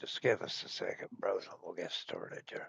Just give us a second, bros, and we'll get started here.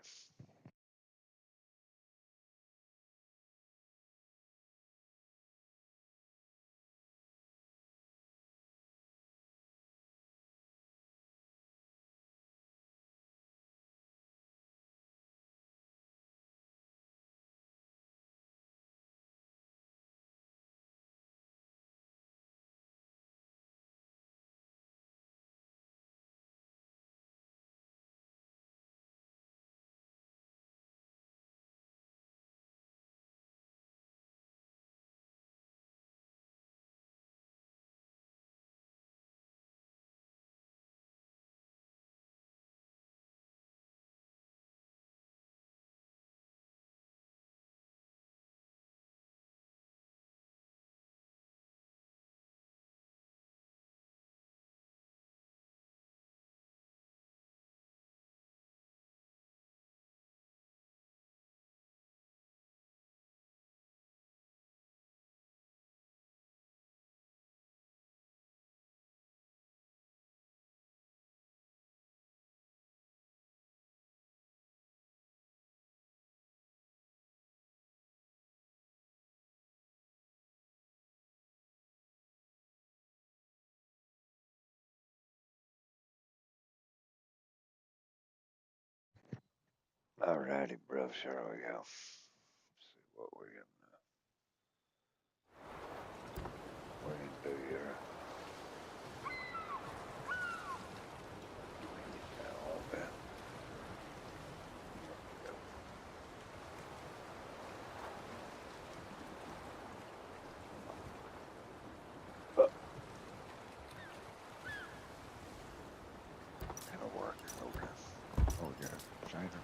Alrighty, bros, here we go. See what we're gonna do here. Down a little bit. There we go. It'll work. Okay. Oh yeah, China.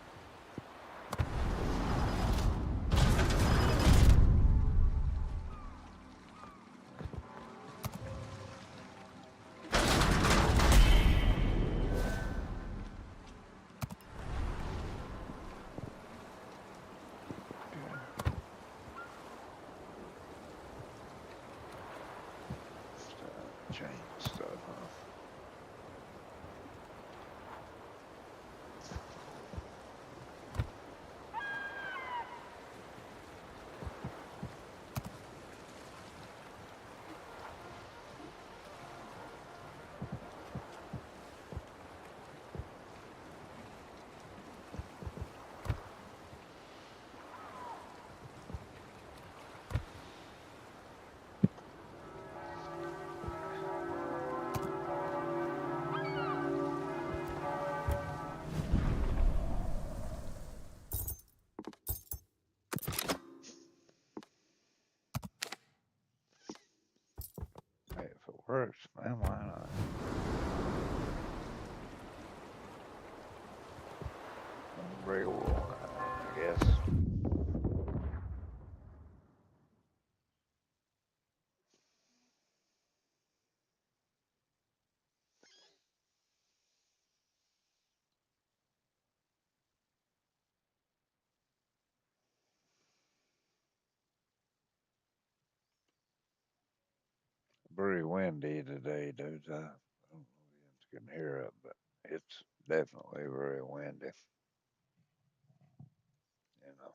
Change stuff, huh? Hey, if it works, man, why not? Real one, I guess. Very windy today, dudes. I don't know if you can hear it, but it's definitely very windy. You know.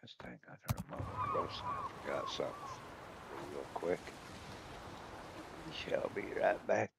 This thing I can remember, bro. I forgot something real quick. We shall be right back.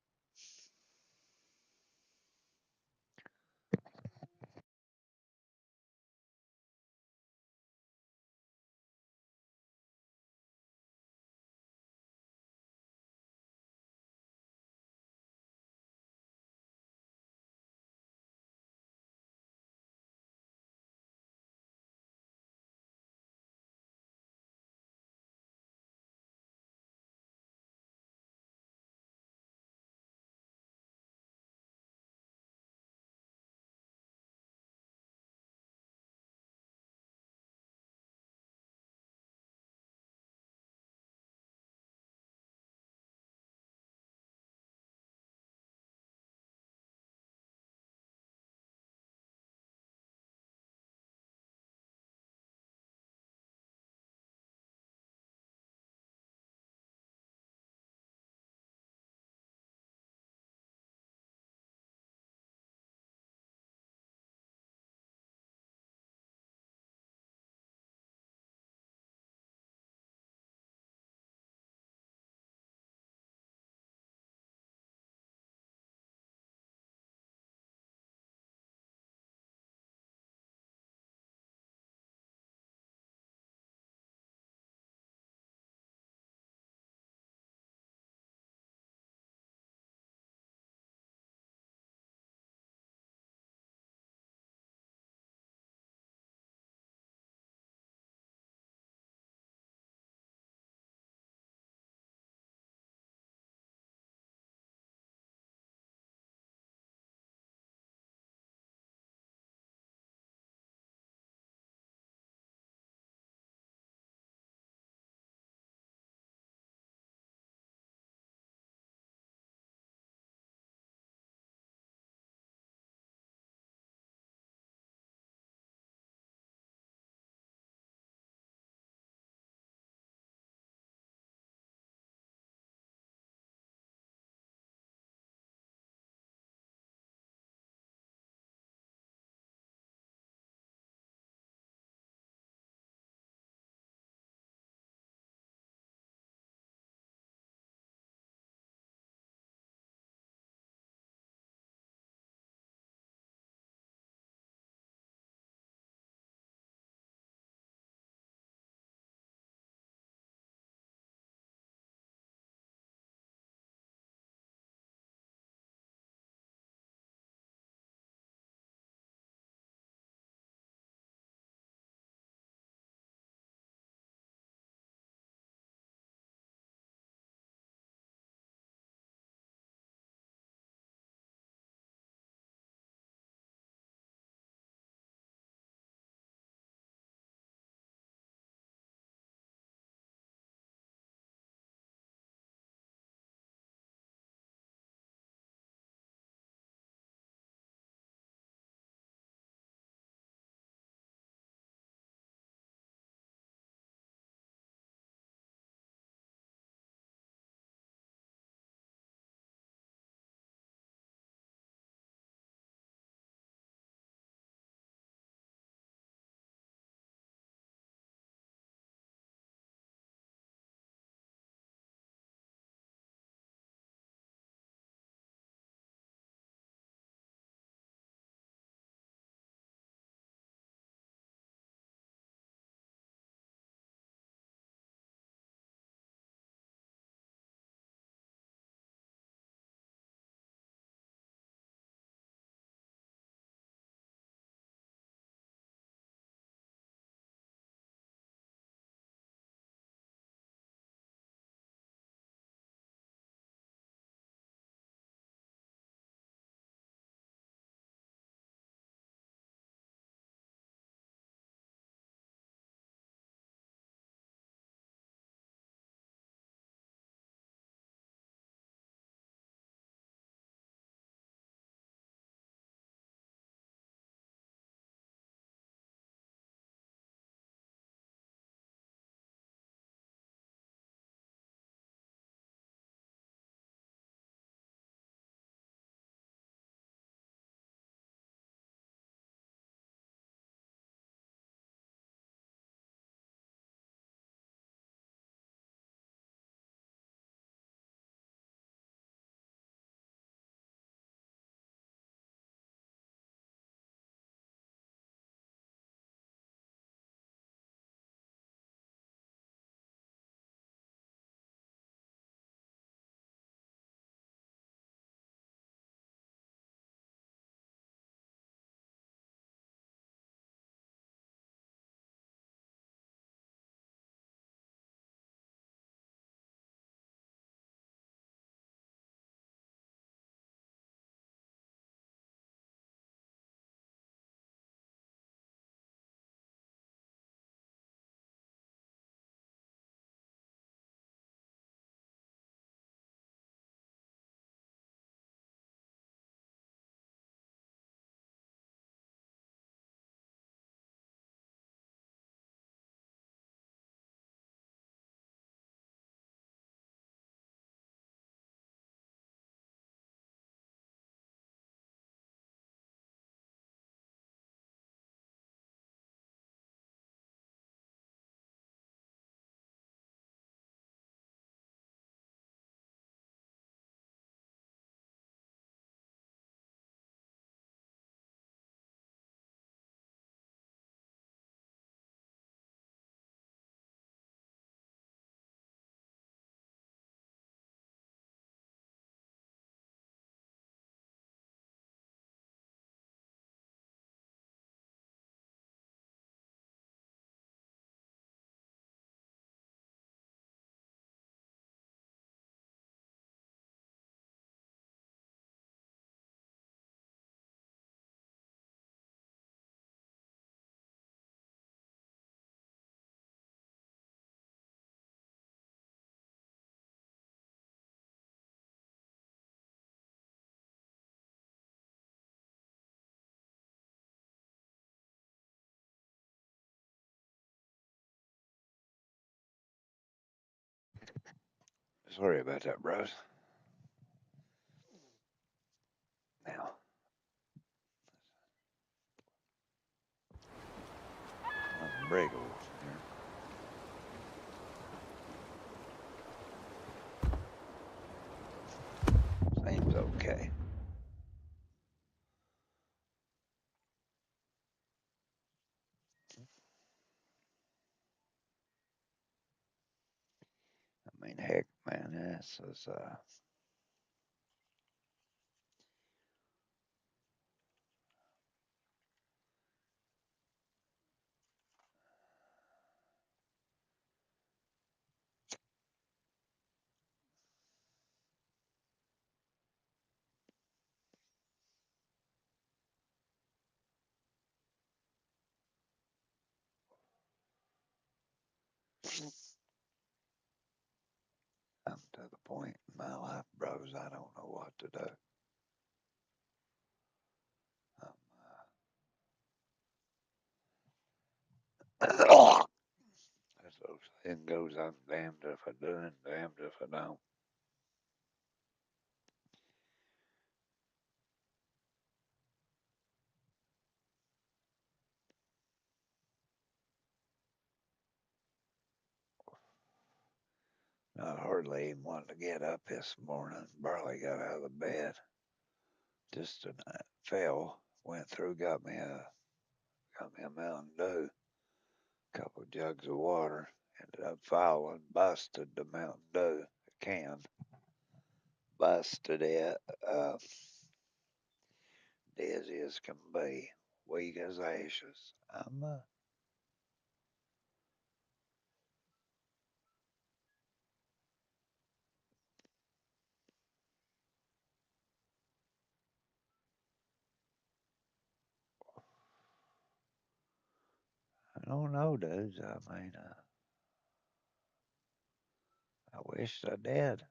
Sorry about that, bros. Now, nothing breakable here. Seems okay. I mean, heck, man, this is I'm to the point in my life, bros. I don't know what to do. As those saying goes, I'm damned if I do and damned if I don't. I hardly even wanted to get up this morning. Barely got out of the bed. Just tonight fell, went through, got me a Mountain Dew, couple jugs of water. Ended up falling, busted the Mountain Dew can, busted it. Dizzy as can be, weak as ashes. I don't know, dudes. I mean, I wish I did.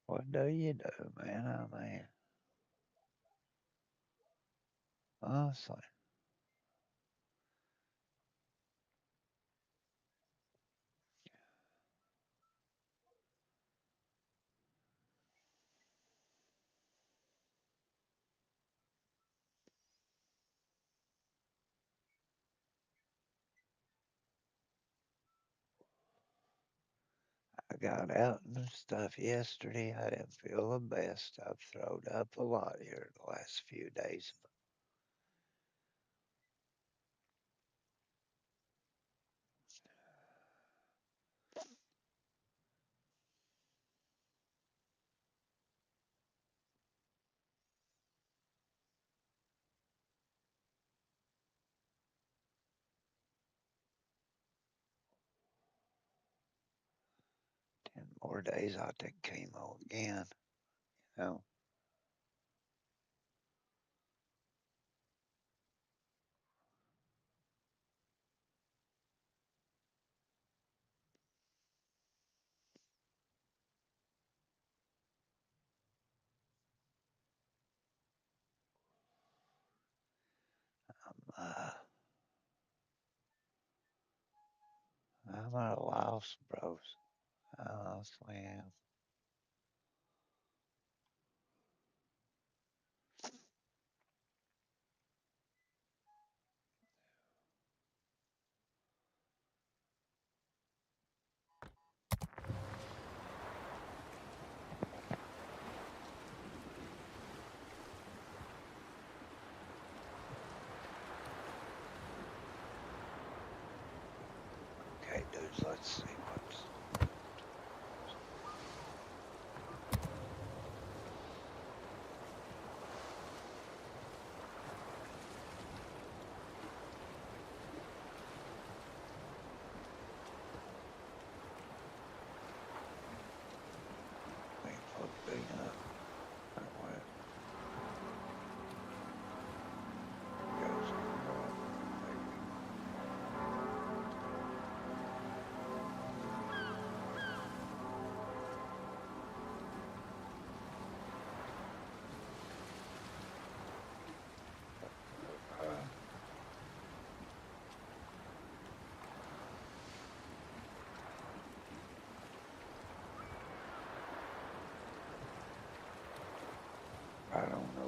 What do you do, man? I mean, honestly, I got out and stuff yesterday. I didn't feel the best. I've thrown up a lot here the last few days. Ten more days, I'll take chemo again. You know, uh, I'm at a loss, bros. I honestly am. Okay, dudes, let's see what's. Wait for the big up. Where it goes on, maybe.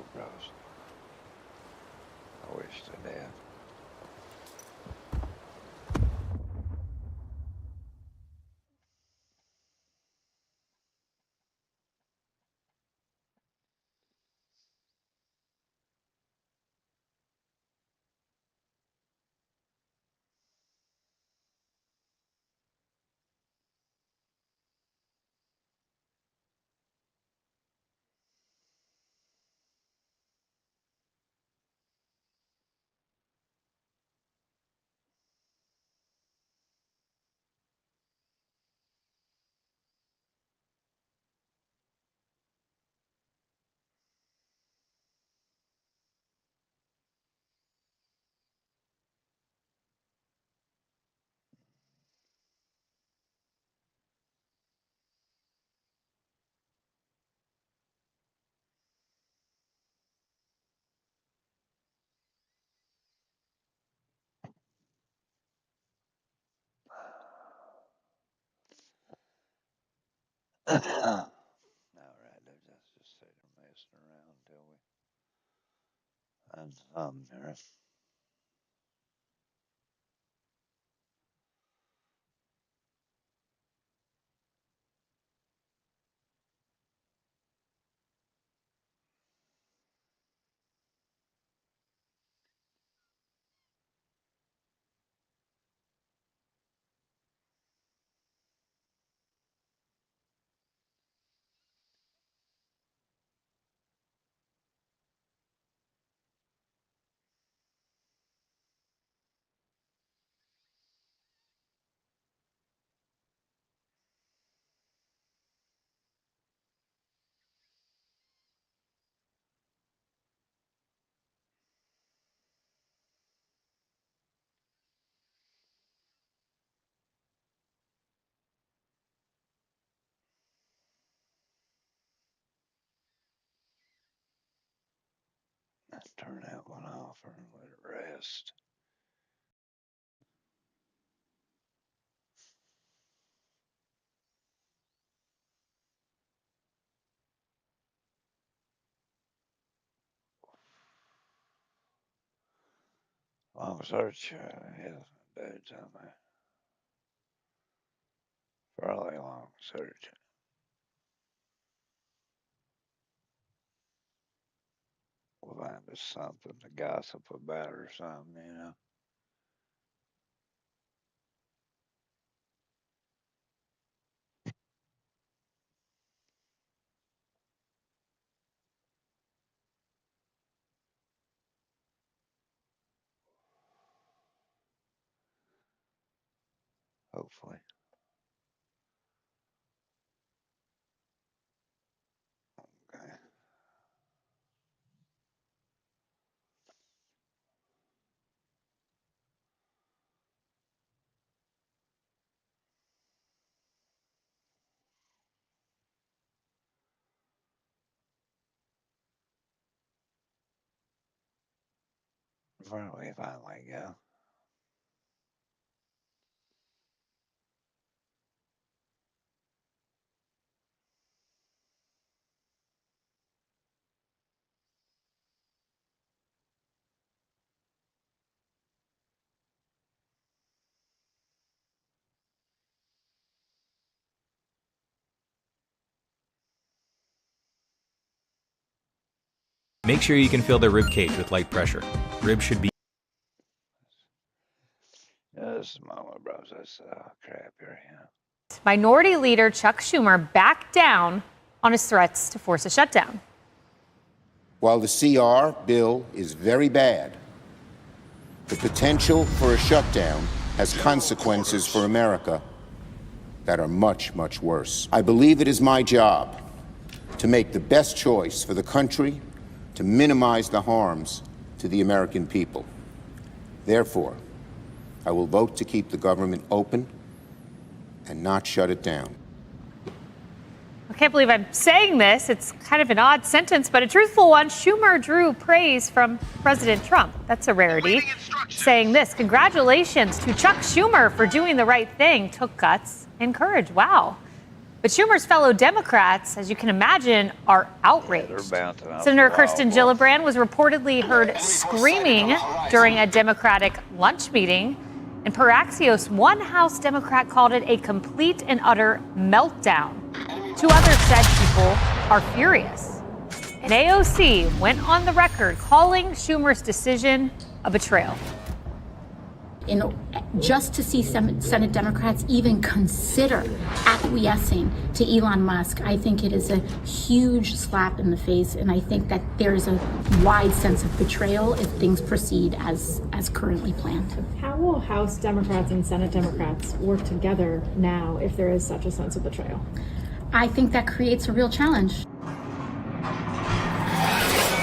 know, bros. I wish to death. All right, let's just sit there messing around until we find something here. Let's turn that one off and let it rest. Long search, dude, something. Fairly long search. We'll find us something to gossip about or something, you know. Hopefully. Okay. Where do we finally go? Make sure you can fill the rib cage with light pressure. Ribs should be Just a moment, bros. That's crap here, yeah. Minority Leader Chuck Schumer backed down on his threats to force a shutdown. While the CR bill is very bad, the potential for a shutdown has consequences for America that are much, much worse. I believe it is my job to make the best choice for the country to minimize the harms to the American people. Therefore, I will vote to keep the government open and not shut it down. I can't believe I'm saying this. It's kind of an odd sentence, but a truthful one. Schumer drew praise from President Trump. That's a rarity. Saying this, congratulations to Chuck Schumer for doing the right thing. Took guts and courage. Wow. But Schumer's fellow Democrats, as you can imagine, are outraged. They're bouncing up Senator the Kirsten wall. Gillibrand was reportedly heard screaming during a Democratic lunch meeting. And per Axios, one House Democrat called it a complete and utter meltdown. Two others said people are furious. And AOC went on the record calling Schumer's decision a betrayal. Just to see Senate Democrats even consider acquiescing to Elon Musk, I think it is a huge slap in the face, and I think that there's a wide sense of betrayal if things proceed as currently planned. How will House Democrats and Senate Democrats work together now if there is such a sense of betrayal? I think that creates a real challenge.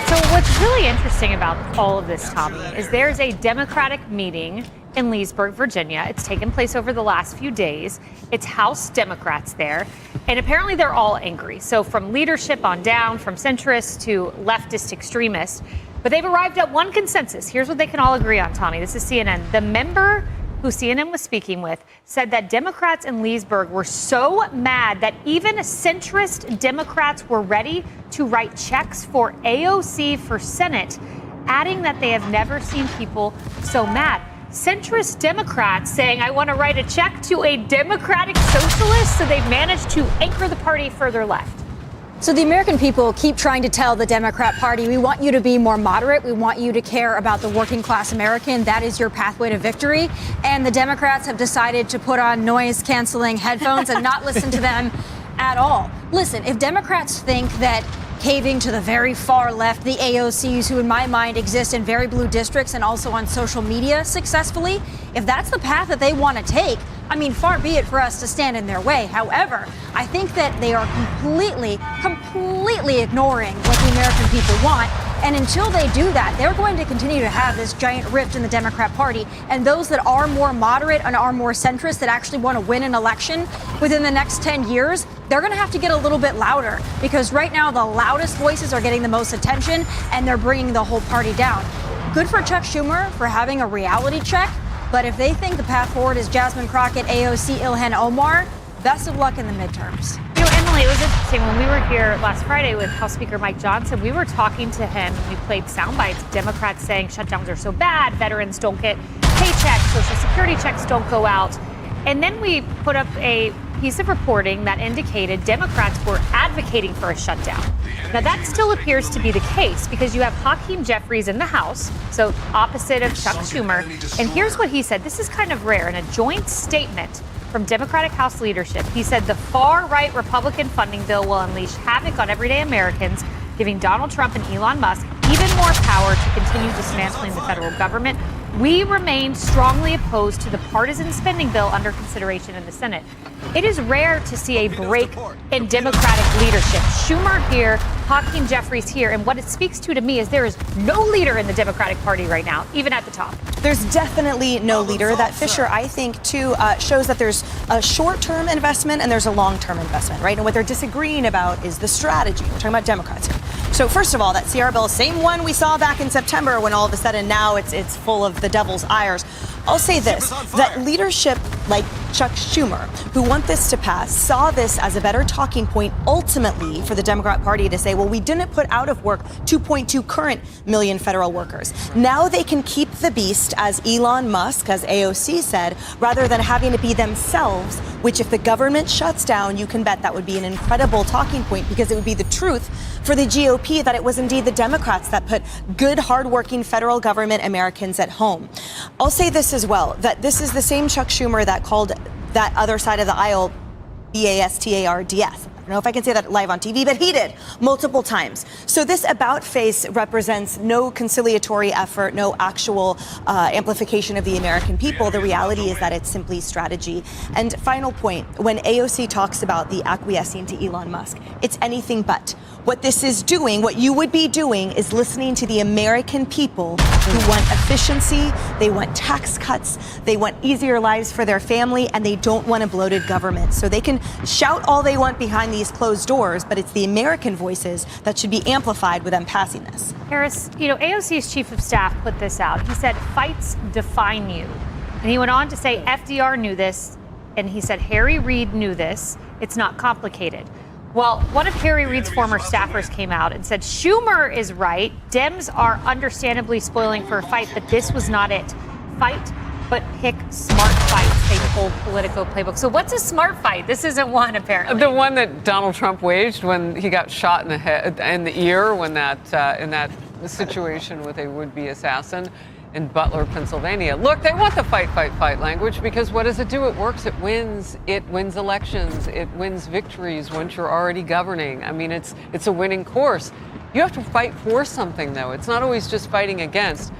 So what's really interesting about all of this, Tommy, is there's a Democratic meeting in Leesburg, Virginia. It's taken place over the last few days. It's House Democrats there, and apparently they're all angry. So from leadership on down, from centrists to leftist extremists, but they've arrived at one consensus. Here's what they can all agree on, Tommy. This is CNN. The member who CNN was speaking with said that Democrats in Leesburg were so mad that even centrist Democrats were ready to write checks for AOC for Senate, adding that they have never seen people so mad. Centrist Democrats saying, I want to write a check to a Democratic socialist, so they've managed to anchor the party further left. So the American people keep trying to tell the Democrat Party, we want you to be more moderate. We want you to care about the working class American. That is your pathway to victory. And the Democrats have decided to put on noise canceling headphones and not listen to them at all. Listen, if Democrats think that caving to the very far left, the AOCs, who in my mind exist in very blue districts and also on social media successfully, if that's the path that they want to take, I mean, far be it for us to stand in their way. However, I think that they are completely ignoring what the American people want. And until they do that, they're going to continue to have this giant rift in the Democrat Party. And those that are more moderate and are more centrist, that actually want to win an election within the next 10 years, they're going to have to get a little bit louder, because right now the loudest voices are getting the most attention and they're bringing the whole party down. Good for Chuck Schumer for having a reality check. But if they think the path forward is Jasmine Crockett, AOC, Ilhan Omar, best of luck in the midterms. You know, Emily, it was interesting. When we were here last Friday with House Speaker Mike Johnson, we were talking to him. We played sound bites, Democrats saying shutdowns are so bad, veterans don't get paychecks, Social Security checks don't go out. And then we put up a piece of reporting that indicated Democrats were advocating for a shutdown. Now, that still appears to be the case, because you have Hakeem Jeffries in the House, so opposite of Chuck Schumer. And here's what he said. This is kind of rare. In a joint statement from Democratic House leadership, he said the far-right Republican funding bill will unleash havoc on everyday Americans, giving Donald Trump and Elon Musk even more power to continue dismantling the federal government. We remain strongly opposed to the partisan spending bill under consideration in the Senate. It is rare to see a break in Democratic leadership. Schumer here, Hakeem Jeffries here, and what it speaks to me is there is no leader in the Democratic Party right now, even at the top. There's definitely no leader. That Fisher, I think, too, shows that there's a short-term investment and there's a long-term investment, right? And what they're disagreeing about is the strategy. We're talking about Democrats here. So first of all, that CR bill, same one we saw back in September, when all of a sudden now it's full of the devil's ires. I'll say this, that leadership like Chuck Schumer, who want this to pass, saw this as a better talking point ultimately for the Democrat Party to say, well, we didn't put out of work 2.2 current million federal workers. Now they can keep the beast, as Elon Musk, as AOC said, rather than having to be themselves, which if the government shuts down, you can bet that would be an incredible talking point, because it would be the truth for the GOP that it was indeed the Democrats that put good, hardworking federal government Americans at home. I'll say this as well, that this is the same Chuck Schumer that called that other side of the aisle BASTARDS. I don't know if I can say that live on TV, but he did multiple times. So this about face represents no conciliatory effort, no actual amplification of the American people. The reality is that it's simply strategy. And final point, when AOC talks about the acquiescing to Elon Musk, it's anything but. What this is doing, what you would be doing, is listening to the American people who want efficiency, they want tax cuts, they want easier lives for their family, and they don't want a bloated government. So they can shout all they want behind these closed doors, but it's the American voices that should be amplified with them passing this. Harris, you know, AOC's chief of staff put this out. He said, fights define you. And he went on to say FDR knew this, and he said Harry Reid knew this, It's not complicated. Well, one of Harry Reid's former staffers came out and said Schumer is right. Dems are understandably spoiling for a fight, but this was not it. Fight, but pick smart fights, they told Politico Playbook. So what's a smart fight? This isn't one, apparently. The one that Donald Trump waged when he got shot in the head, in the ear, when in that situation with a would-be assassin in Butler, Pennsylvania. Look, they want the fight language because what does it do? It works. It wins. It wins elections. It wins victories once you're already governing. I mean, it's a winning course. You have to fight for something, though. It's not always just fighting against.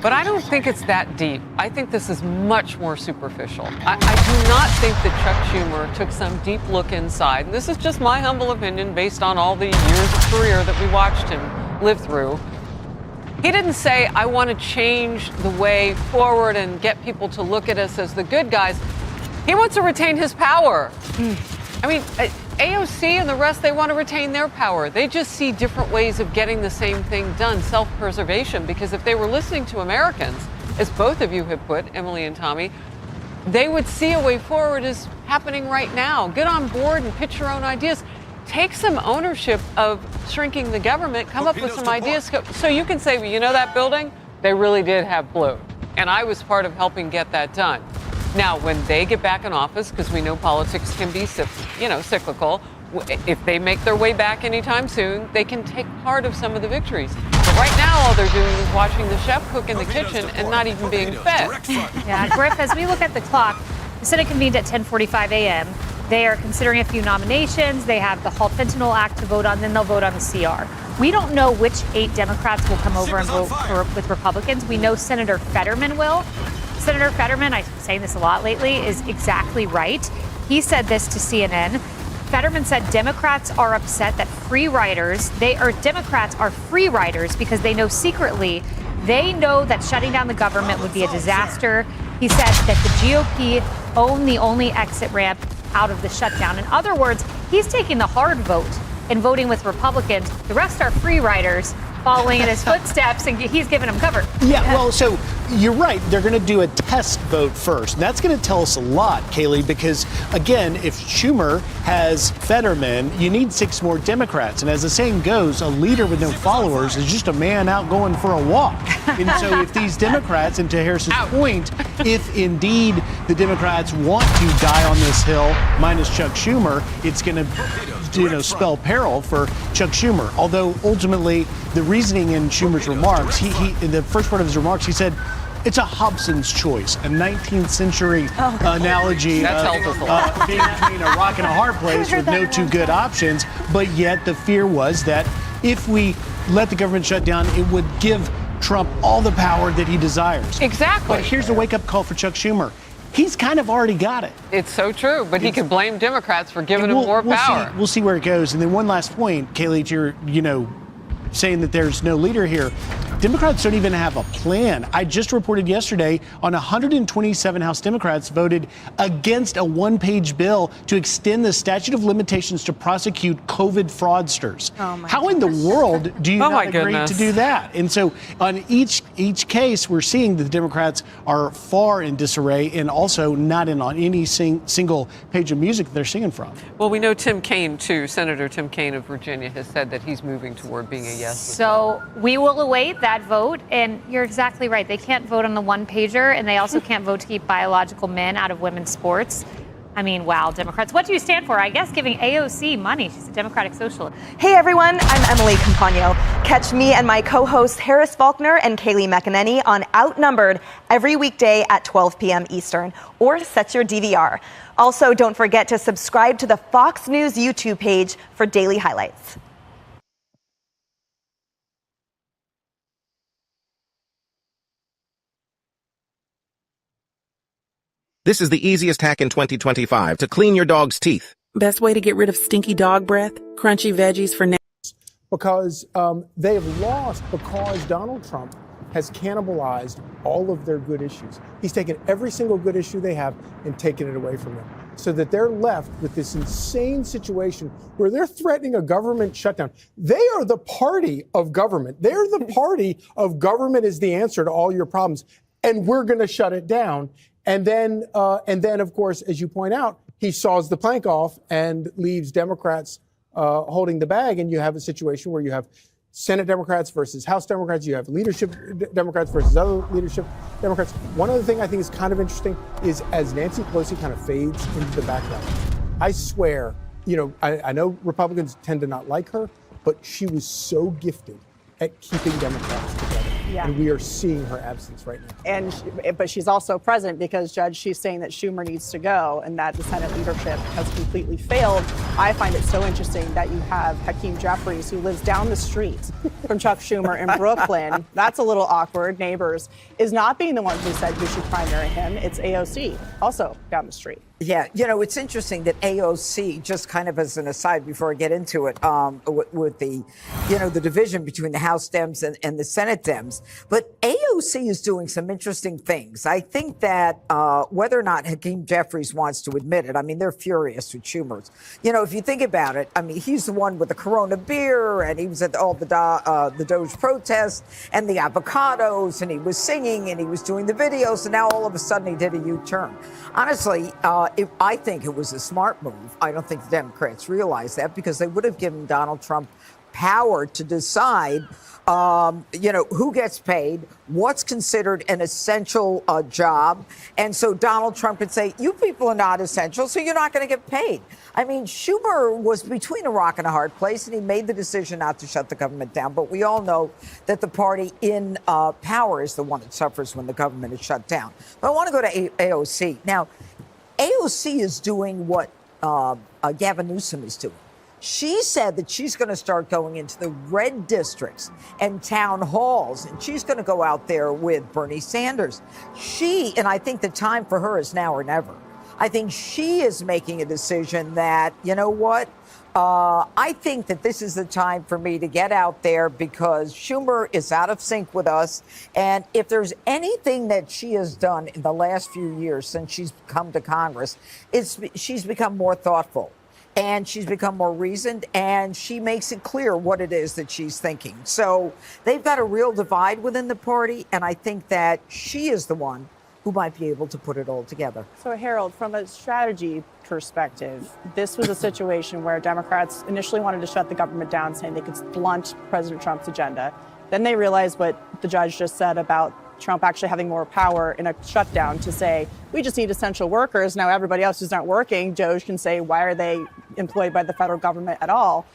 But I don't think it's that deep. I think this is much more superficial. I do not think that Chuck Schumer took some deep look inside. And this is just my humble opinion based on all the years of career that we watched him live through. He didn't say, I want to change the way forward and get people to look at us as the good guys. He wants to retain his power. I mean, AOC and the rest, they want to retain their power. They just see different ways of getting the same thing done, self-preservation, because if they were listening to Americans, as both of you have put, Emily and Tommy, they would see a way forward as happening right now. Get on board and pitch your own ideas. Take some ownership of shrinking the government, come up with some ideas. So you can say, well, you know that building? They really did have blue. And I was part of helping get that done. Now, when they get back in office, because we know politics can be, cyclical, if they make their way back anytime soon, they can take part of some of the victories. But right now, all they're doing is watching the chef cook in the kitchen and not even being fed. Yeah, Griff, as we look at the clock, the Senate convened at 10:45 a.m. They are considering a few nominations. They have the Halt Fentanyl Act to vote on, then they'll vote on the CR. We don't know which 8 Democrats will come over and vote with Republicans. We know Senator Fetterman will. Senator Fetterman, I'm saying this a lot lately, is exactly right. He said this to CNN. Fetterman said Democrats are upset that Democrats are free riders because they know secretly they know that shutting down the government would be a disaster. He said that the GOP own the only exit ramp out of the shutdown. In other words, he's taking the hard vote and voting with Republicans. The rest are free riders following in his footsteps, and he's giving them cover. Yeah, well, so you're right. They're going to do a test vote first. And that's going to tell us a lot, Kayleigh, because, again, if Schumer has Fetterman, you need 6 more Democrats. And as the saying goes, a leader with no followers is just a man out going for a walk. And so if these Democrats, and to Harris's point, if indeed the Democrats want to die on this hill, minus Chuck Schumer, it's going to spell peril for Chuck Schumer. Although ultimately the reasoning in Schumer's remarks, he in the first part of his remarks, he said it's a Hobson's choice, a 19th century analogy being between a rock and a hard place with no two good options. But yet the fear was that if we let the government shut down, it would give Trump all the power that he desires. Exactly. But here's a wake-up call for Chuck Schumer. He's kind of already got it. It's so true, but he could blame Democrats for giving him more power. We'll see where it goes. And then one last point, Kayleigh, to your, saying that there's no leader here. Democrats don't even have a plan. I just reported yesterday on 127 House Democrats voted against a one-page bill to extend the statute of limitations to prosecute COVID fraudsters. How in the world do you not agree to do that? And so on each case, we're seeing that the Democrats are far in disarray and also not in on any single page of music that they're singing from. Well, we know Tim Kaine, too. Senator Tim Kaine of Virginia has said that he's moving toward being a yes. So we will await that vote, and you're exactly right. They can't vote on the one-pager, and they also can't vote to keep biological men out of women's sports. I mean, wow, Democrats. What do you stand for? I guess giving AOC money. She's a Democratic socialist. Hey, everyone. I'm Emily Compagno. Catch me and my co-hosts Harris Faulkner and Kayleigh McEnany on Outnumbered every weekday at 12 p.m. Eastern, or set your DVR. Also, don't forget to subscribe to the Fox News YouTube page for daily highlights. This is the easiest hack in 2025 to clean your dog's teeth. Best way to get rid of stinky dog breath? Crunchy veggies for now. Because they have lost because Donald Trump has cannibalized all of their good issues. He's taken every single good issue they have and taken it away from them, so that they're left with this insane situation where they're threatening a government shutdown. They are the party of government. They're the party of government is the answer to all your problems, and we're going to shut it down. And then, of course, as you point out, he saws the plank off and leaves Democrats holding the bag, and you have a situation where you have Senate Democrats versus House Democrats. You have leadership Democrats versus other leadership Democrats. One other thing I think is kind of interesting is as Nancy Pelosi kind of fades into the background, I swear, I know Republicans tend to not like her, but she was so gifted at keeping Democrats together. Yeah. And we are seeing her absence right now. But she's also present because, Judge, she's saying that Schumer needs to go and that the Senate leadership has completely failed. I find it so interesting that you have Hakeem Jeffries, who lives down the street from Chuck Schumer in Brooklyn. That's a little awkward. Neighbors is not being the one who said we should primary him. It's AOC, also down the street. Yeah, it's interesting that AOC, just kind of as an aside before I get into it, with the, the division between the House Dems and the Senate Dems, but AOC is doing some interesting things. I think that whether or not Hakeem Jeffries wants to admit it, I mean, they're furious with Schumer's. If you think about it, I mean, he's the one with the Corona beer, and he was at all the Doge protests and the avocados, and he was singing and he was doing the videos, and now all of a sudden he did a U-turn. Honestly, I think it was a smart move. I don't think the Democrats realize that because they would have given Donald Trump power to decide, who gets paid, what's considered an essential job. And so Donald Trump could say, you people are not essential, so you're not going to get paid. I mean, Schumer was between a rock and a hard place, and he made the decision not to shut the government down. But we all know that the party in power is the one that suffers when the government is shut down. But I want to go to AOC. Now, AOC is doing what Gavin Newsom is doing. She said that she's going to start going into the red districts and town halls, and she's going to go out there with Bernie Sanders. And I think the time for her is now or never. I think she is making a decision that, I think that this is the time for me to get out there because Schumer is out of sync with us. And if there's anything that she has done in the last few years since she's come to Congress, she's become more thoughtful and she's become more reasoned and she makes it clear what it is that she's thinking. So they've got a real divide within the party. And I think that she is the one who might be able to put it all together. So, Harold, from a strategy perspective, this was a situation where Democrats initially wanted to shut the government down, saying they could blunt President Trump's agenda. Then they realized what the judge just said about Trump actually having more power in a shutdown to say, we just need essential workers. Now everybody else who's not working, Doge can say, why are they employed by the federal government at all?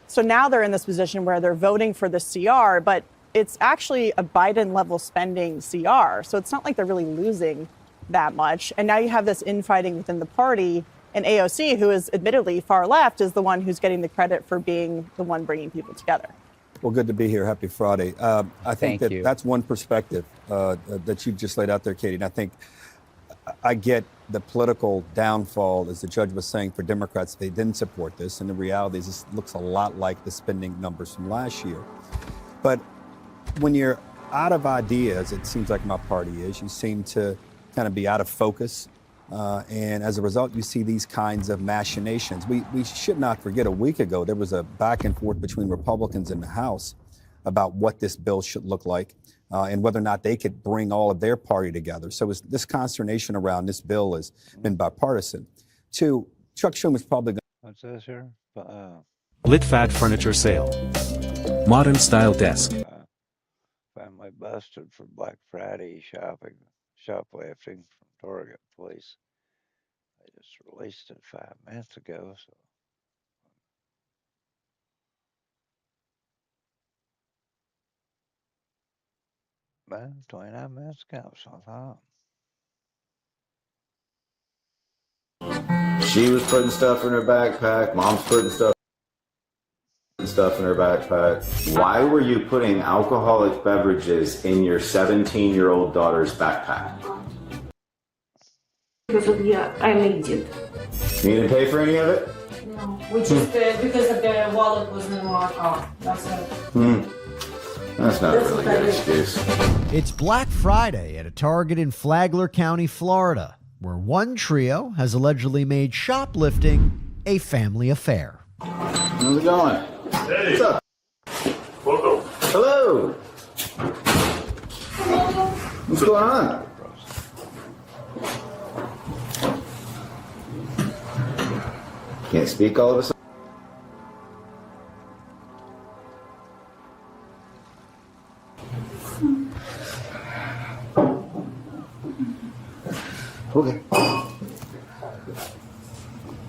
So now they're in this position where they're voting for the CR, but it's actually a Biden-level spending CR. So it's not like they're really losing that much. And now you have this infighting within the party. And AOC, who is admittedly far left, is the one who's getting the credit for being the one bringing people together. Well, good to be here. Happy Friday. I think that's one perspective that you just laid out there, Katie. And I think I get the political downfall, as the judge was saying, for Democrats. They didn't support this. And the reality is this looks a lot like the spending numbers from last year. But when you're out of ideas, it seems like my party is, you seem to kind of be out of focus. And as a result, you see these kinds of machinations. We should not forget a week ago, there was a back and forth between Republicans in the House about what this bill should look like and whether or not they could bring all of their party together. So this consternation around this bill has been bipartisan. Two, Chuck Schumer's probably going to... What's this here? Lit Fat Furniture Sale. Modern style desk. Family busted for Black Friday shoplifting from Target police. They just released it 5 minutes ago. So, man, 29 minutes ago. So I thought. She was putting stuff in her backpack. Mom's putting stuff in her backpack. Why were you putting alcoholic beverages in your 17-year-old daughter's backpack? Because I need it. You didn't pay for any of it? No, which is because of the wallet was in my car. That's it. That's not a really good excuse. It's Black Friday at a Target in Flagler County, Florida, where one trio has allegedly made shoplifting a family affair. How's it going? Hey. What's up? Hello. Hello. What's going on? Can't speak all of a sudden. Okay.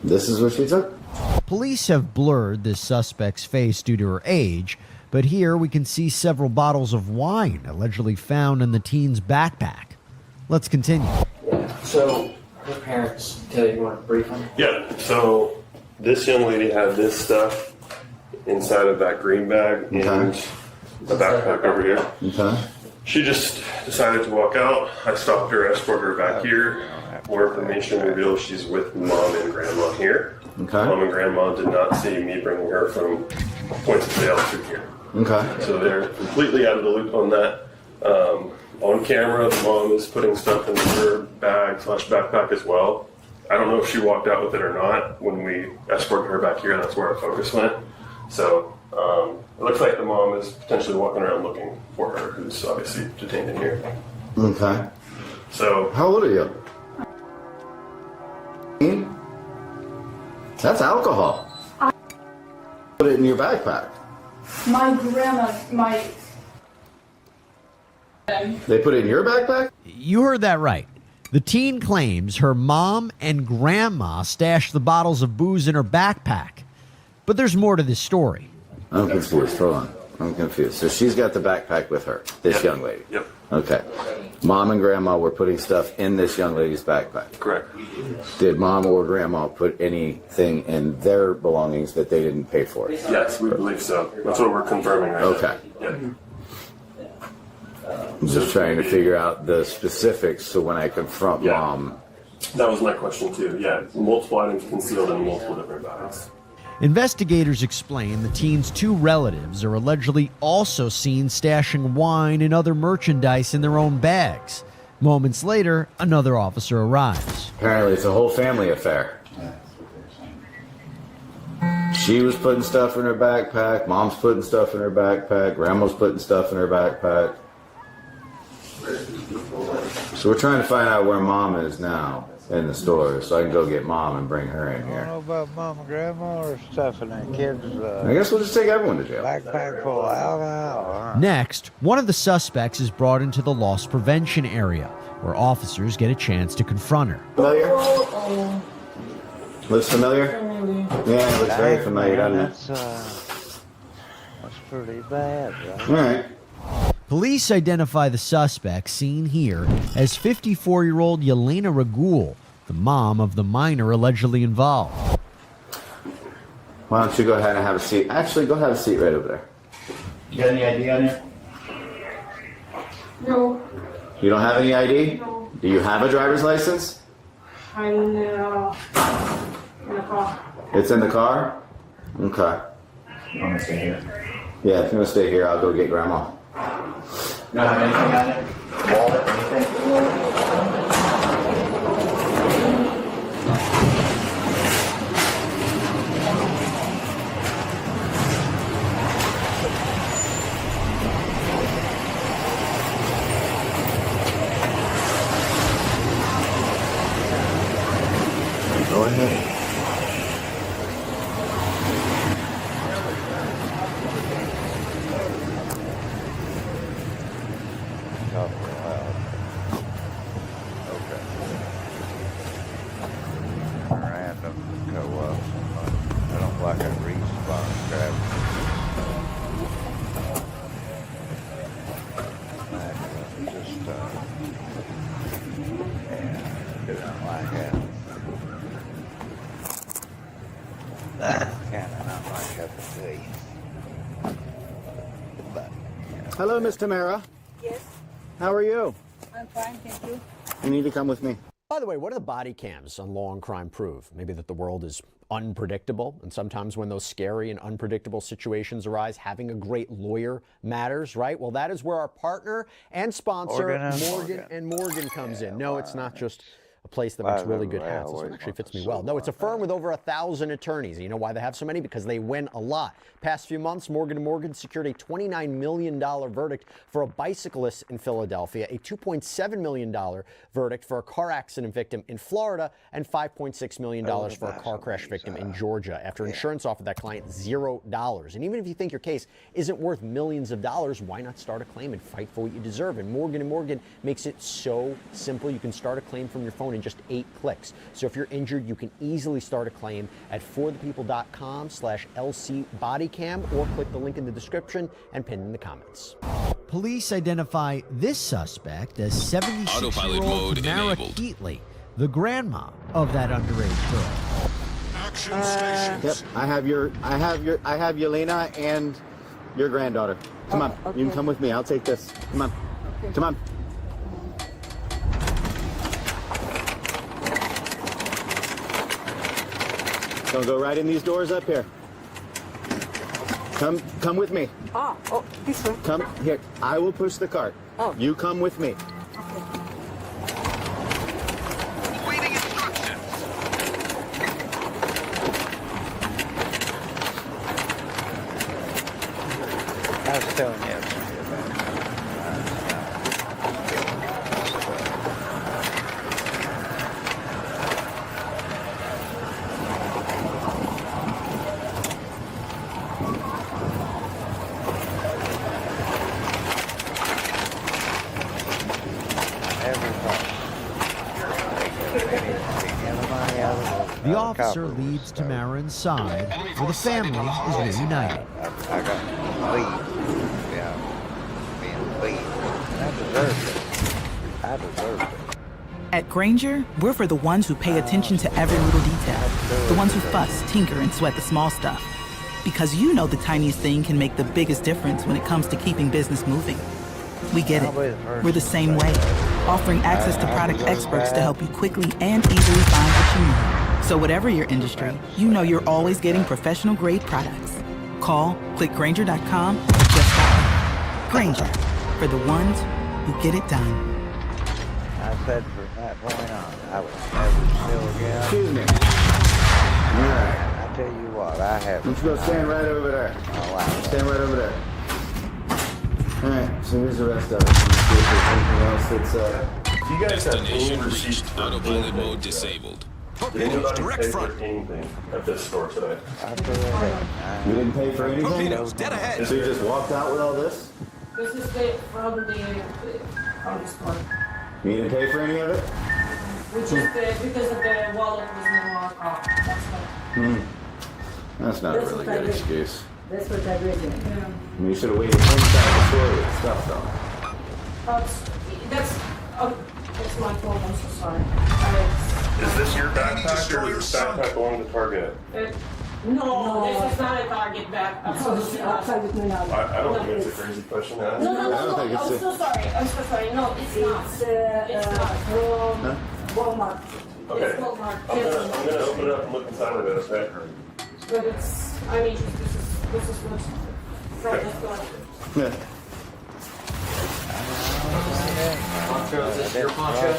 This is what she took? Police have blurred this suspect's face due to her age, but here we can see several bottles of wine allegedly found in the teen's backpack. Let's continue. So, her parents tell you want to brief them? Yeah, so this young lady had this stuff inside of that green bag and a backpack over here. Okay. She just decided to walk out. I stopped her, escorted her back here. More information reveals she's with mom and grandma here. Okay. Mom and grandma did not see me bringing her from point of sale to here. Okay. So they're completely out of the loop on that. On camera, the mom is putting stuff in her bag / backpack as well. I don't know if she walked out with it or not. When we escorted her back here, that's where our focus went. So it looks like the mom is potentially walking around looking for her, who's obviously detained in here. Okay. So how old are you? That's alcohol. Put it in your backpack. My grandma, They put it in your backpack? You heard that right. The teen claims her mom and grandma stashed the bottles of booze in her backpack. But there's more to this story. I'm confused. Hold on. I'm confused. So she's got the backpack with her, this young lady? Yep. Okay. Mom and grandma were putting stuff in this young lady's backpack? Correct. Did mom or grandma put anything in their belongings that they didn't pay for? Yes, we believe so. That's what we're confirming right Okay. now. Yeah. I'm just trying to figure out the specifics so when I confront mom. That was my question too. Yeah, multiple items concealed in multiple different bags. Investigators explain the teen's two relatives are allegedly also seen stashing wine and other merchandise in their own bags. Moments later, another officer arrives. Apparently it's a whole family affair. She was putting stuff in her backpack, mom's putting stuff in her backpack, grandma's putting stuff in her backpack. So we're trying to find out where mom is now in the store so I can go get mom and bring her in I here. don't know about mom and grandma or stuffing that kid's I guess we'll just take everyone to jail. backpack full of alcohol. Next, one of the suspects is brought into the loss prevention area, where officers get a chance to confront her. Familiar? Looks familiar? Yeah, it looks very familiar, doesn't it? That's pretty bad, right? All right. Police identify the suspect seen here as 54-year-old Yelena Ragul, the mom of the minor allegedly involved. Why don't you go ahead and have a seat? Actually, go have a seat right over there. You got any ID on you? no, You don't have any ID? No. Do you have a driver's license? I'm in the car. It's in the car? Okay. You want to stay here? Yeah, if you want to stay here, I'll go get grandma. You don't have anything on it? Wallet, anything? Go ahead. Random co-op. I don't like a respawn crap. Just, yeah, I don't like it. Kind of not my cup of tea. But, Hello, Miss Tamara. Yes, How are you? I'm fine, thank you. You need to come with me. By the way, what do the body cams on Law and Crime prove? Maybe that the world is unpredictable, and sometimes when those scary and unpredictable situations arise, having a great lawyer matters, right? Well, that is where our partner and sponsor, Morgan & Morgan comes in. No, it's not just a place that makes really good hats. This one actually fits me well. No, it's a firm with over 1,000 attorneys. You know why they have so many? Because they win a lot. Past few months, Morgan & Morgan secured a $29 million verdict for a bicyclist in Philadelphia, a $2.7 million verdict for a car accident victim in Florida, and $5.6 million for a car crash victim in Georgia after insurance offered that client $0. And even if you think your case isn't worth millions of dollars, why not start a claim and fight for what you deserve? And Morgan & Morgan makes it so simple. You can start a claim from your phone in just 8 clicks. So if you're injured, you can easily start a claim at forthepeople.com/LCBodyCam or click the link in the description and pin in the comments. Police identify this suspect as 76-year-old Tamara Keatley, the grandma of that underage girl. Action stations. Yep, I have Yelena and your granddaughter. Come on, okay. You can come with me. I'll take this. Come on, okay. Come on. Gonna go right in these doors up here. Come with me. Oh, this one. Come here. I will push the cart. Oh. You come with me. Waiting instructions. I was telling you. The officer leads Tamara inside, where the family is reunited. I got leave. Yeah, being leave. I deserved it. At Grainger, we're for the ones who pay attention to every little detail. The ones who fuss, tinker, and sweat the small stuff. Because you know the tiniest thing can make the biggest difference when it comes to keeping business moving. We get it. We're the same way, offering access to product experts to help you quickly and easily find what you need. So whatever your industry, you know you're always getting professional-grade products. Call, click Grainger.com, or just stop by. Grainger, for the ones who get it done. I said from that point on, I would never steal again. Excuse me. All right. I tell you what, I have. Let's go stand right over there. Oh, wow. Stand right over there. All right, so here's the rest of it. Let's see if there's anything else that's, You guys have any receipts for Autopilot mode disabled. Torpedoes direct front. Anything at this store today? You didn't pay for anything? Torpedoes dead ahead. So you just walked out with all this? This is from the store. You didn't pay for any of it? Which is because of the wallet was in our car. That's not a really good excuse. That's what I did. Yeah. I mean, you should have waited inside the store with stuff, though. That's my fault. I'm so sorry. Is this your backpack or is this backpack belong to Target? No, this is not a Target bag. Absolutely not. I don't think it's a crazy question to ask. No. I'm so sorry. No, it's not. It's not. From Walmart. Okay. It's Walmart. I'm gonna open it up and look inside of it, okay? But it's, I mean, this is what's from the store. Yeah. Poncho, is this your poncho?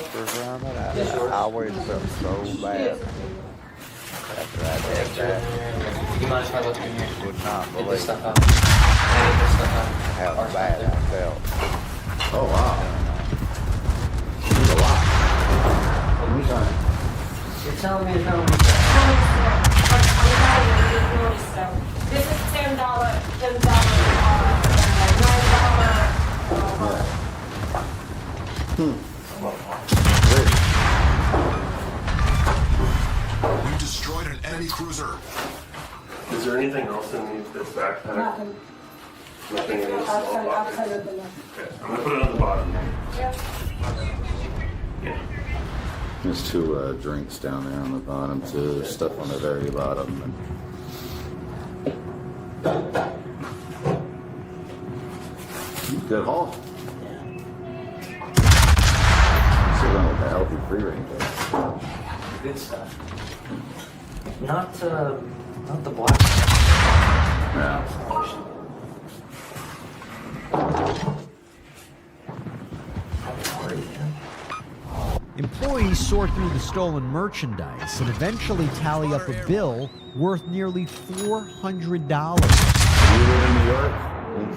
I always felt so bad. After I did that, you mind if I look in here? Would not Get believe this stuff out. Get this stuff out. how bad I felt. Oh, wow. That's a lot. You're telling me how This is $10, $9. We destroyed an enemy cruiser. Is there anything else in this backpack? Nothing in this small pocket? Okay, I'm gonna put it on the bottom. Yeah. There's 2 drinks down there on the bottom, too. Stuff on the very bottom. Good haul. Still going with the healthy free range. good stuff. Not the black. Yeah. Employees sort through the stolen merchandise and eventually tally up a bill worth nearly $400. You live in New York?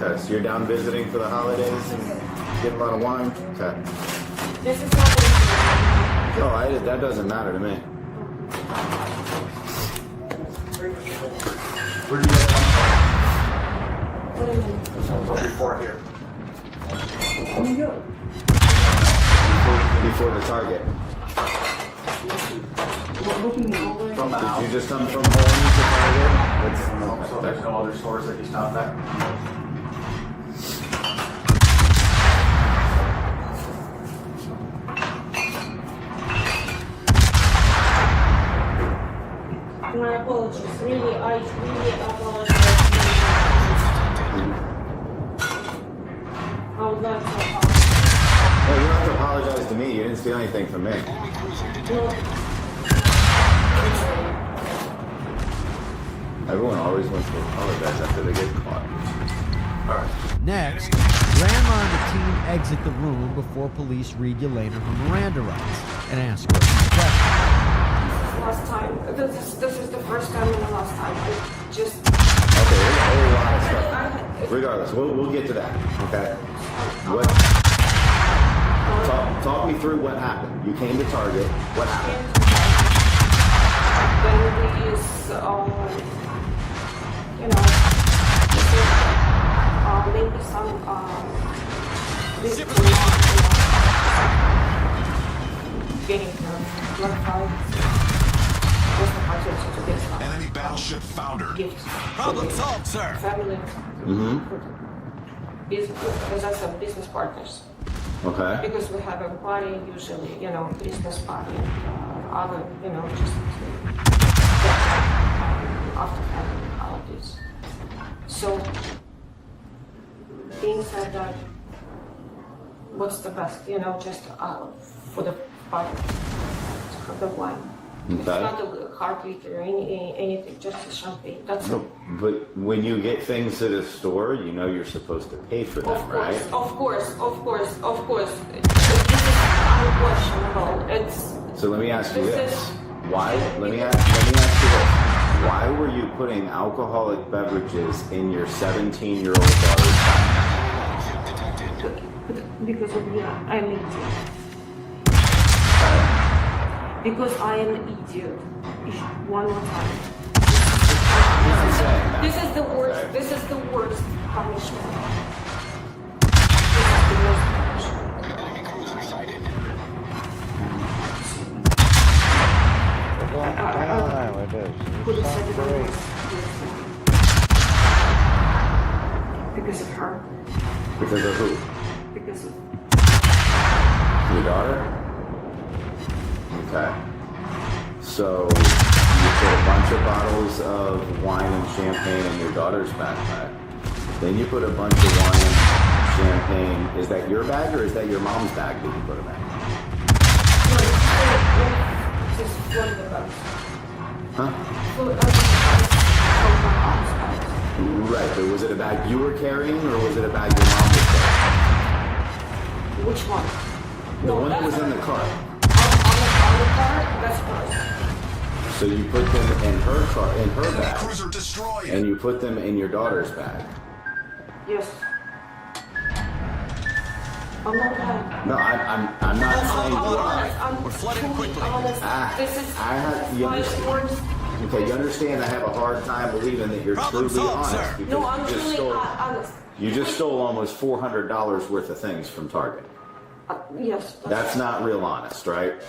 Okay, so you're down visiting for the holidays and getting a lot of wine? Okay. This is not Oh, that doesn't matter to me. Where do you come from? Before here. New York. Before the Target. From the house. Did you just come from home to Target? So there's no other stores that you stop at? My apologies. Really, I really apologize. I would like to apologize. Well, you don't have to apologize to me. You didn't steal anything from me. Everyone always wants to apologize after they get caught. All right. Next, Grandma and the team exit the room before police read Yelena her Miranda rights and ask her a few questions. Last time. This is the first time and the last time. I just. Okay, there's a whole lot of stuff. Regardless, we'll get to that. Okay. Talk me through what happened. You came to Target. What happened? Then we use, maybe some, getting blood fights. Enemy battleship foundered. Gifts. Problem solved, sir. Family. Mm-hmm. As I said, business partners. Okay. Because we have a party, usually, business party, other, just after having holidays. So, being said that, what's the best, just for the party, to have the wine. Okay. It's not a hard liquor or anything, just a champagne. That's it. But when you get things at a store, you're supposed to pay for them, right? Of course. This is unquestionable. So let me ask you this. Let me ask you this. Why were you putting alcoholic beverages in your 17-year-old daughter's bag? Because I'm an idiot. Because I am an idiot. One more time. This is the worst. Okay. This is the worst punishment. This is the worst punishment. Because of her. Because of who? Because of your daughter? Okay. So you put a bunch of bottles of wine and champagne in your daughter's backpack. Then you put a bunch of wine and champagne. Is that your bag or is that your mom's bag that you put them in? just one of the bags. Huh? Right, but was it a bag you were carrying or was it a bag your mom was carrying? Which one? The one that was in the car. That's hers. So you put them in her car, in her bag, and you put them in your daughter's bag. Yes. I'm not lying. No, I'm not saying you are. We're flooding quickly. This is you understand I have a hard time believing that you're truly honest. Because no, I'm truly honest. You just stole almost $400 worth of things from Target. Yes. That's not real honest, right?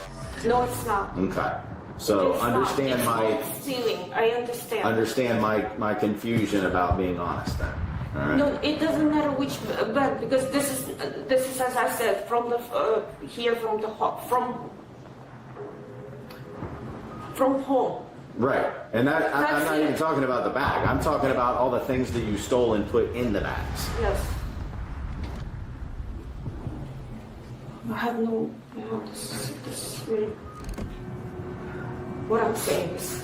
No, it's not. Okay. So it's understand not. It's stealing. I understand. Understand my confusion about being honest then. All right. No, it doesn't matter which bag because this is as I said from the from home. Right, and I'm not even talking about the bag. I'm talking about all the things that you stole and put in the bags. Yes. I have no. This is really. What I'm saying is,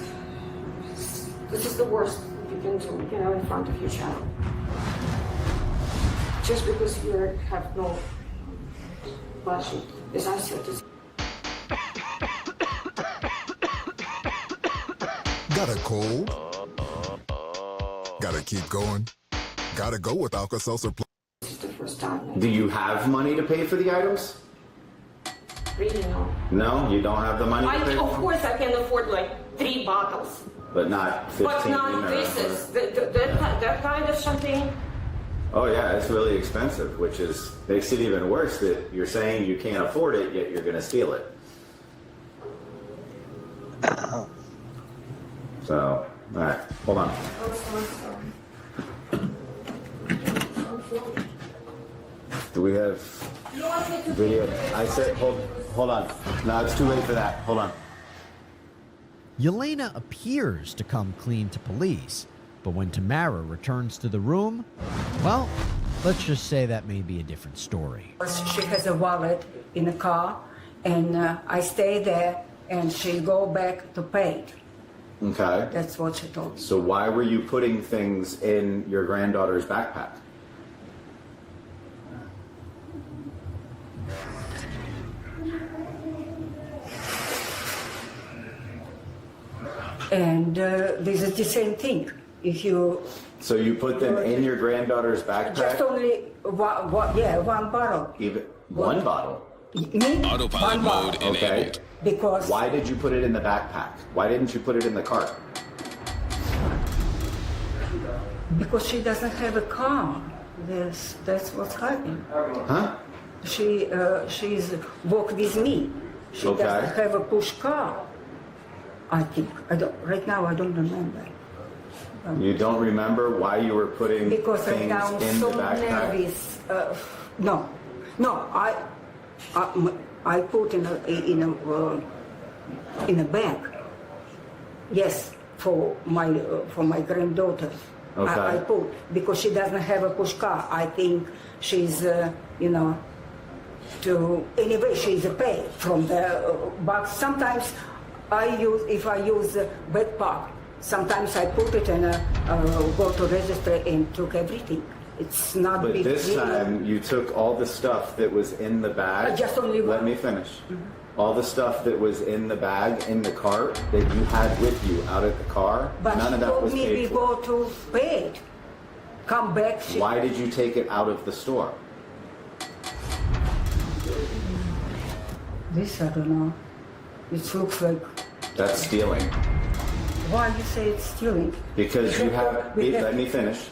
this is the worst you can do, in front of your child. Just because you have no budget, as I said. Got a cold? Gotta keep going? Gotta go with Alka-Seltzer Plus. Do you have money to pay for the items? Really, no. No, you don't have the money to pay. Of course, I can afford like 3 bottles, But not 15. but not or- this. That kind of champagne. Oh yeah, it's really expensive, which makes it even worse that you're saying you can't afford it, yet you're going to steal it. So, all right, hold on. Do we have video? I said, hold on. No, it's too late for that. Hold on. Yelena appears to come clean to police, but when Tamara returns to the room, well, let's just say that may be a different story. She has a wallet in the car, and I stay there, and she go back to pay it. Okay. That's what she told me. So why were you putting things in your granddaughter's backpack? And this is the same thing. If you So you put them in your granddaughter's backpack? just only one bottle. Even one bottle? Me? Autopilot one mode bottle. enabled. Because Why did you put it in the backpack? Why didn't you put it in the cart? because she doesn't have a car. That's what's happening. Huh? She's walk with me. She Okay. doesn't have a push car. I think right now I don't remember. You don't remember why you were putting Because right things now I'm in so the backpack? nervous. No, I put in a bag. Yes, for my granddaughter. Okay. I put because she doesn't have a push car. I think she's anyway she's paid from the box. Sometimes if I use backpack. Sometimes I put it and go to register and took everything. It's not But big this deal. time you took all the stuff that was in the bag. Just only one. Let me finish. All the stuff that was in the bag, in the cart, that you had with you out at the car, But none she of that told was me we paid for. go to pay it. Come back. Why did you take it out of the store? This I don't know. It looks like. That's stealing. Why you say it's stealing? Because you have, let me finish.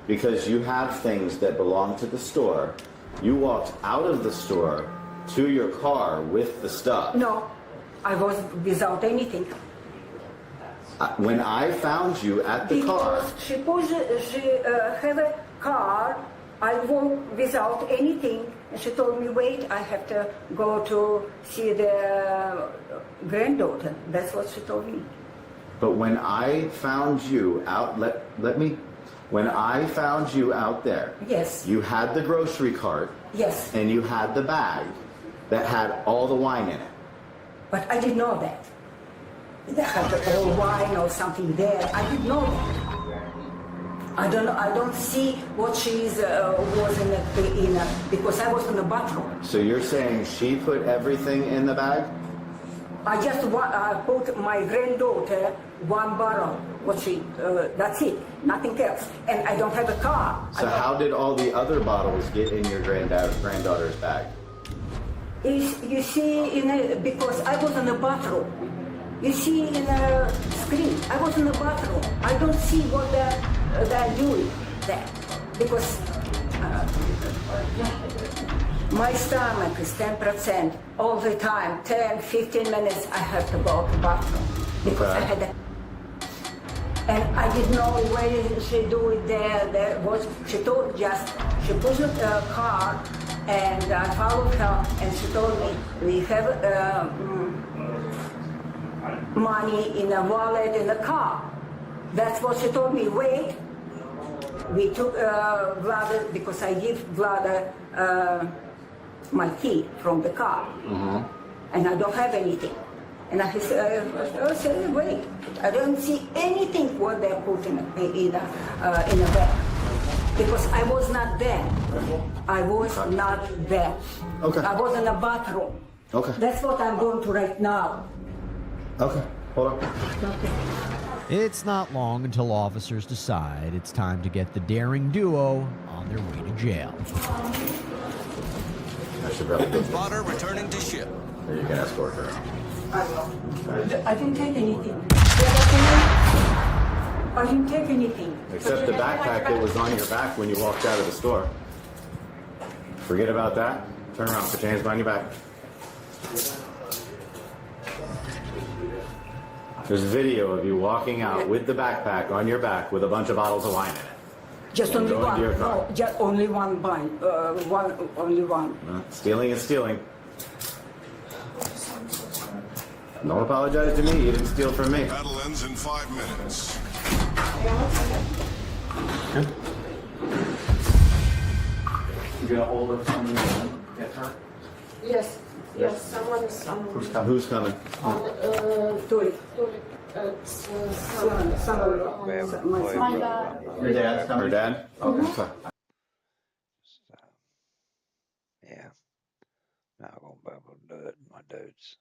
Because you have things that belong to the store. You walked out of the store to your car with the stuff. No, I was without anything. When I found you at the car, She have a car. I walked without anything. And she told me, wait, I have to go to see the granddaughter. That's what she told me. but when I found you out, when I found you out there, Yes. you had the grocery cart, Yes. and you had the bag that had all the wine in it. But I didn't know that. They had all wine or something there. I didn't know that. I don't know. I don't see what she's was in a, because I was in the bathroom. So you're saying she put everything in the bag? I just put my granddaughter one bottle. What that's it. Nothing else. And I don't have a car. So how did all the other bottles get in your granddaughter's bag? You see, because I was in the bathroom. You see in the screen, I was in the bathroom. I don't see what they're doing there. Because my stomach is 10% all the time. 10, 15 minutes I have to go to the bathroom. Because I had and I didn't know where she do it there. She told she pushed the car and I followed her and she told me we have money in a wallet in the car. That's what she told me. Wait, we took Vlada because I give Vlada my key from the car, and I don't have anything. And I said, wait, I don't see anything what they put in a bag. Because I was not there. I was not there. Okay. I was in the bathroom. Okay. That's what I'm going to right now. Okay, hold on. Okay. It's not long until officers decide it's time to get the daring duo on their way to jail. Spotter returning to ship. You can escort her. I didn't take anything. I didn't take anything. Except the backpack that was on your back when you walked out of the store. Forget about that. Turn around, put your hands behind your back. There's a video of you walking out with the backpack on your back with a bunch of bottles of wine in it. Just only one. No, just only one wine. Only one. Stealing is stealing. Don't apologize to me. You didn't steal from me. Battle ends in 5 minutes. You gonna hold up someone and get her? Yes. Yes. Someone. Who's coming? Tuli. Your dad's coming. Her dad? Okay. Yeah. Not gonna be able to do it. My dude's